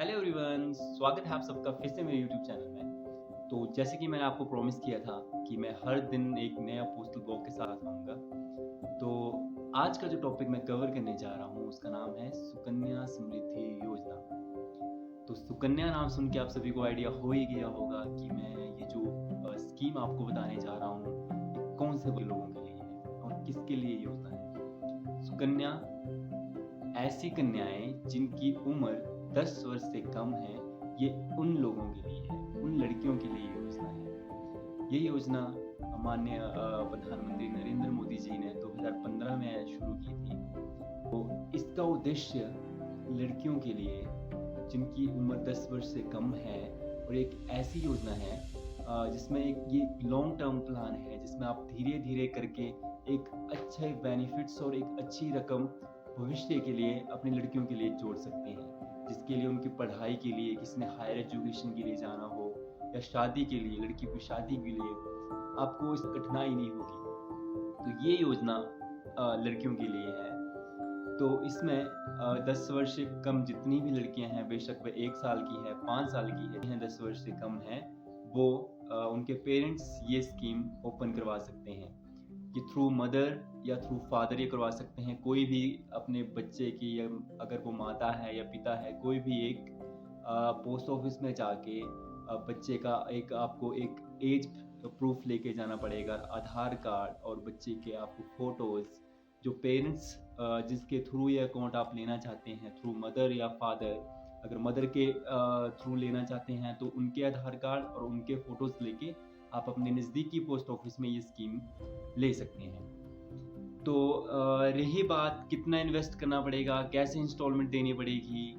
Hello everyone, स्वागत है आप सबका फिर से मेरे यूट्यूब चैनल में। तो जैसे कि मैंने आपको प्रॉमिस किया था कि मैं हर दिन एक नया पोस्टल ब्लॉग के साथ आऊँगा। तो आज का जो टॉपिक मैं कवर करने जा रहा हूँ उसका नाम है सुकन्या समृद्धि योजना। तो सुकन्या नाम सुन के आप सभी को आइडिया हो ही गया होगा कि मैं ये जो स्कीम आपको बताने जा रहा हूँ ये कौन से लोगों के लिए है और किसके लिए योजना है। सुकन्या ऐसी कन्याएं जिनकी उम्र 10 वर्ष से कम है, ये उन लोगों के लिए है, उन लड़कियों के लिए योजना है। ये योजना माननीय प्रधानमंत्री नरेंद्र मोदी जी ने 2015 में शुरू की थी। तो इसका उद्देश्य लड़कियों के लिए जिनकी उम्र 10 वर्ष से कम है और एक ऐसी योजना है जिसमें एक ये लॉन्ग टर्म प्लान है जिसमें आप धीरे धीरे करके एक अच्छे बेनिफिट्स और एक अच्छी रकम भविष्य के लिए अपनी लड़कियों के लिए जोड़ सकते हैं, जिसके लिए उनकी पढ़ाई के लिए, किसी ने हायर एजुकेशन के लिए जाना हो या शादी के लिए, लड़की की शादी के लिए आपको इस कठिनाई नहीं होगी। तो ये योजना लड़कियों के लिए है। तो इसमें 10 वर्ष से कम जितनी भी लड़कियां हैं, बेशक वह 1 साल की है, 5 साल की है, 10 वर्ष से कम है, वो उनके पेरेंट्स ये स्कीम ओपन करवा सकते हैं। कि थ्रू मदर या थ्रू फादर ये करवा सकते हैं। कोई भी अपने बच्चे की, या अगर वो माता है या पिता है, कोई भी एक पोस्ट ऑफिस में जाके बच्चे का आपको एक एज प्रूफ लेके जाना पड़ेगा, आधार कार्ड और बच्चे के आपको फोटोज, जो पेरेंट्स जिसके थ्रू ये अकाउंट आप लेना चाहते हैं, थ्रू मदर या फादर, अगर मदर के थ्रू लेना चाहते हैं तो उनके आधार कार्ड और उनके फोटोज लेके आप अपने नज़दीकी पोस्ट ऑफिस में ये स्कीम ले सकते हैं। तो रही बात कितना इन्वेस्ट करना पड़ेगा, कैसे इंस्टॉलमेंट देनी पड़ेगी,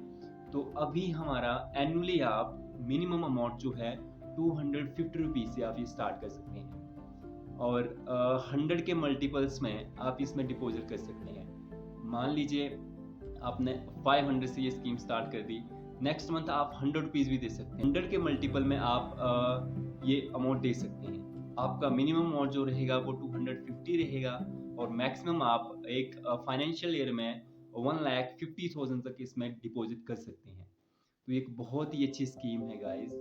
तो अभी हमारा एनुअली आप मिनिमम अमाउंट जो है 250 रुपीज़ से आप ये स्टार्ट कर सकते हैं और 100 के मल्टीपल्स में आप इसमें डिपॉजिट कर सकते हैं। मान लीजिए आपने 500 से ये स्कीम स्टार्ट कर दी, नेक्स्ट मंथ आप 100 रुपीज़ भी दे सकते हैं। 100 के मल्टीपल में आप ये अमाउंट दे सकते हैं। आपका मिनिमम अमाउंट जो रहेगा वो 250 रहेगा और मैक्सिमम आप एक फाइनेंशियल ईयर में 1,50,000 तक इसमें डिपॉजिट कर सकते हैं। तो एक बहुत ही अच्छी स्कीम है गाइस।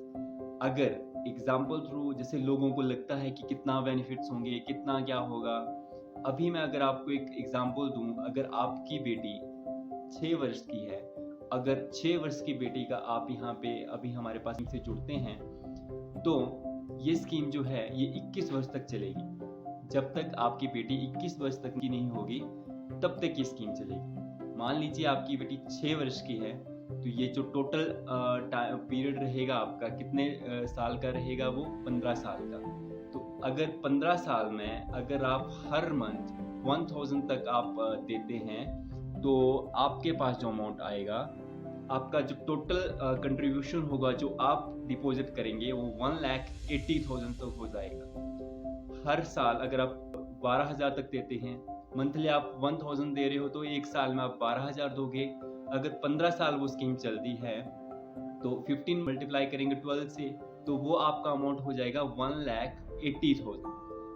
अगर एग्जाम्पल थ्रू जैसे लोगों को लगता है कि कितना बेनिफिट्स होंगे, कितना क्या होगा, अभी मैं अगर आपको एक एग्जाम्पल दूं, अगर आपकी बेटी 6 वर्ष की है, अगर 6 वर्ष की बेटी का आप यहाँ पे अभी हमारे पास से जुड़ते हैं तो ये स्कीम जो है ये 21 वर्ष तक चलेगी। जब तक आपकी बेटी 21 वर्ष तक की नहीं होगी तब तक ये स्कीम चलेगी। मान लीजिए आपकी बेटी 6 वर्ष की है तो ये जो टोटल पीरियड रहेगा आपका कितने साल का रहेगा, वो 15 साल का। तो अगर 15 साल में अगर आप हर मंथ 1000 तक आप देते हैं तो आपके पास जो अमाउंट आएगा, आपका जो टोटल कंट्रीब्यूशन होगा जो आप डिपॉजिट करेंगे वो 1,80,000 तक हो जाएगा। हर साल अगर आप 12,000 तक देते हैं, मंथली आप 1000 दे रहे हो तो एक साल में आप 12,000 दोगे। अगर 15 साल वो स्कीम चलती है तो 15 मल्टीप्लाई करेंगे 12 से तो वो आपका अमाउंट हो जाएगा 1,80,000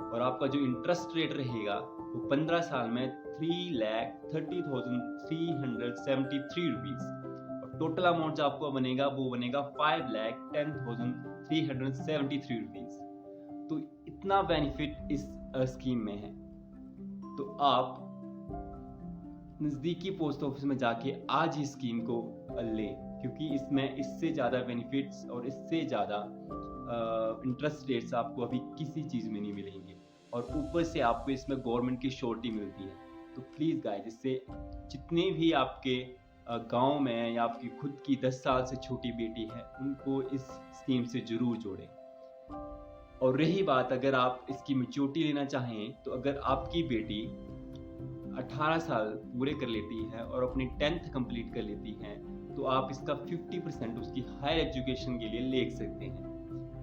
और आपका जो इंटरेस्ट रेट रहेगा वो 15 साल में 3,30,373 रुपीज़ और टोटल अमाउंट जो आपको बनेगा वो बनेगा 5,10,373 रुपीज़। तो इतना बेनिफिट इस स्कीम में है। तो आप नज़दीकी पोस्ट ऑफिस में जाके आज ही स्कीम को लें, क्योंकि इसमें इससे ज़्यादा बेनिफिट्स और इससे ज़्यादा इंटरेस्ट रेट्स आपको अभी किसी चीज़ में नहीं मिलेंगे और ऊपर से आपको इसमें गवर्नमेंट की श्योरिटी मिलती है। तो प्लीज़ गाइस, इससे जितने भी आपके गांव में या आपकी खुद की 10 साल से छोटी बेटी है उनको इस स्कीम से ज़रूर जोड़ें। और रही बात अगर आप इसकी मैच्योरिटी लेना चाहें तो अगर आपकी बेटी 18 साल पूरे कर लेती है और अपनी 10th कंप्लीट कर लेती है तो आप इसका 50% उसकी हायर एजुकेशन के लिए ले सकते हैं।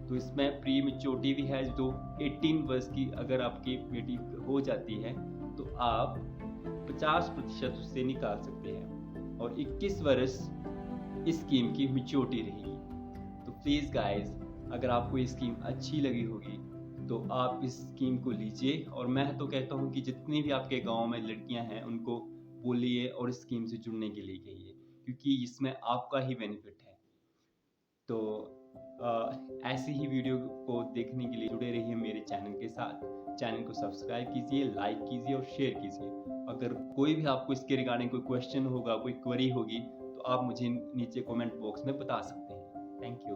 तो इसमें प्री मैच्योरिटी भी है, जो 18 वर्ष की अगर आपकी बेटी हो जाती है तो आप 50% उससे निकाल सकते हैं और 21 वर्ष इस स्कीम की मैच्योरिटी रहेगी। तो प्लीज़ गाइस, अगर आपको ये स्कीम अच्छी लगी होगी तो आप इस स्कीम को लीजिए और मैं तो कहता हूँ कि जितनी भी आपके गांव में लड़कियां हैं उनको बोलिए और इस स्कीम से जुड़ने के लिए कहिए, क्योंकि इसमें आपका ही बेनिफिट है। तो ऐसी ही वीडियो को देखने के लिए जुड़े रहिए मेरे चैनल के साथ। चैनल को सब्सक्राइब कीजिए, लाइक कीजिए और शेयर कीजिए। अगर कोई भी आपको इसके रिगार्डिंग कोई क्वेश्चन होगा, कोई क्वेरी होगी, तो आप मुझे नीचे कमेंट बॉक्स में बता सकते हैं। Thank you.